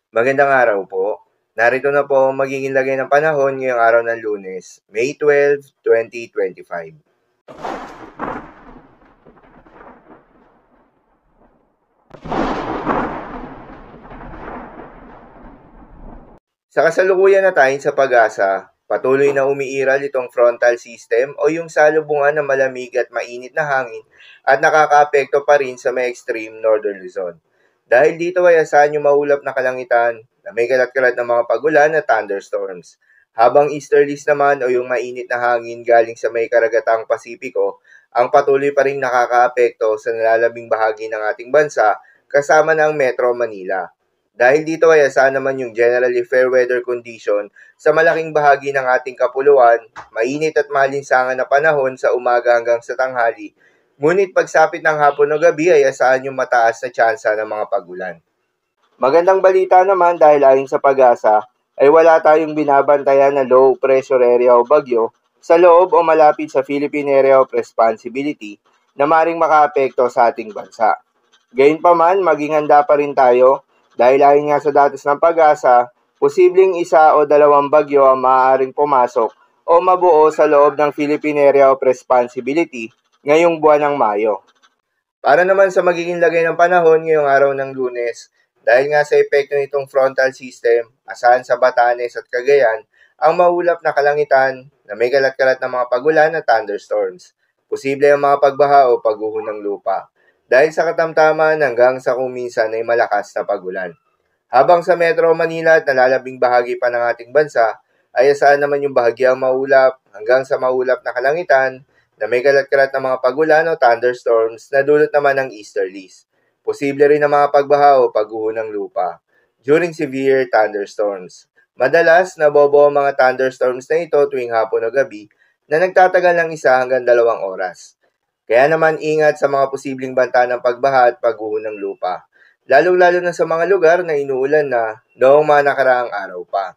Magandang araw po. Narito na po ang magiging lagay ng panahon ngayong araw ng Lunes, May 12, 2025. Sa kasalukuyan na tayo sa pag-asa, patuloy na umiiral itong frontal system o yung salubungan ng malamig at mainit na hangin at nakakaapekto pa rin sa may extreme northern Luzon. Dahil dito ay asahan yung maulap na kalangitan na may kalat-kalat ng mga pagulan at thunderstorms. Habang easterlies naman o yung mainit na hangin galing sa may karagatang Pasipiko, ang patuloy pa rin nakakaapekto sa nalalabing bahagi ng ating bansa kasama ng Metro Manila. Dahil dito ay asahan naman yung generally fair weather condition sa malaking bahagi ng ating kapuluan, mainit at malinsangan na panahon sa umaga hanggang sa tanghali. Ngunit pagsapit ng hapon o gabi ay asahan yung mataas na tsansa ng mga pagulan. Magandang balita naman dahil ayon sa pag-asa ay wala tayong binabantayan na low pressure area o bagyo sa loob o malapit sa Philippine Area of Responsibility na maring makaapekto sa ating bansa. Gayunpaman, maging handa pa rin tayo dahil ayon nga sa datos ng pag-asa, posibleng isa o dalawang bagyo ang maaaring pumasok o mabuo sa loob ng Philippine Area of Responsibility ngayong buwan ng Mayo. Para naman sa magiging lagay ng panahon ngayong araw ng Lunes, dahil nga sa epekto nitong frontal system, asahan sa Batanes at Cagayan ang maulap na kalangitan na may kalat-kalat na mga pagulan at thunderstorms. Posible ang mga pagbaha o pagguho ng lupa dahil sa katamtaman hanggang sa kuminsan ay malakas na pagulan. Habang sa Metro Manila at nalalabing bahagi pa ng ating bansa, ay asahan naman yung bahagyang maulap hanggang sa maulap na kalangitan na may kalat-kalat na mga pagulan o thunderstorms na dulot naman ng easterlies. Posible rin ang mga pagbaha o pagguho ng lupa during severe thunderstorms. Madalas, nabobo ang mga thunderstorms na ito tuwing hapon o gabi na nagtatagal ng 1 hanggang 2 oras. Kaya naman ingat sa mga posibleng banta ng pagbaha at pagguho ng lupa, lalong-lalo na sa mga lugar na inuulan na noong mga nakaraang araw pa.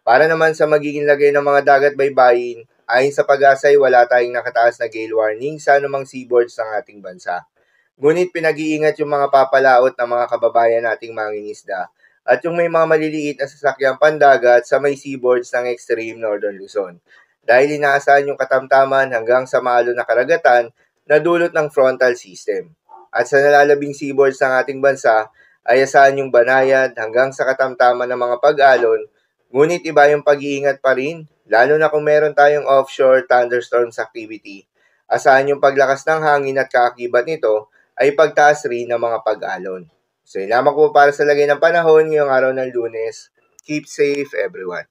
Para naman sa magiging lagay ng mga dagat baybayin, ayon sa pag-asa ay wala tayong nakataas na gale warning sa anumang seaboards ng ating bansa. Ngunit pinag-iingat yung mga papalaot ng mga kababayan nating mangingisda at yung may mga maliliit na sasakyang pandagat sa may seaboards ng extreme northern Luzon. Dahil inaasahan yung katamtaman hanggang sa malo na karagatan na dulot ng frontal system. At sa nalalabing seaboards ng ating bansa ay asahan yung banayad hanggang sa katamtaman ng mga pag-alon, ngunit iba yung pag-iingat pa rin, lalo na kung meron tayong offshore thunderstorms activity. Asahan yung paglakas ng hangin at kaakibat nito ay pagtaas rin ng mga pag-alon. So yun lamang po para sa lagay ng panahon ngayong araw ng Lunes. Keep safe everyone.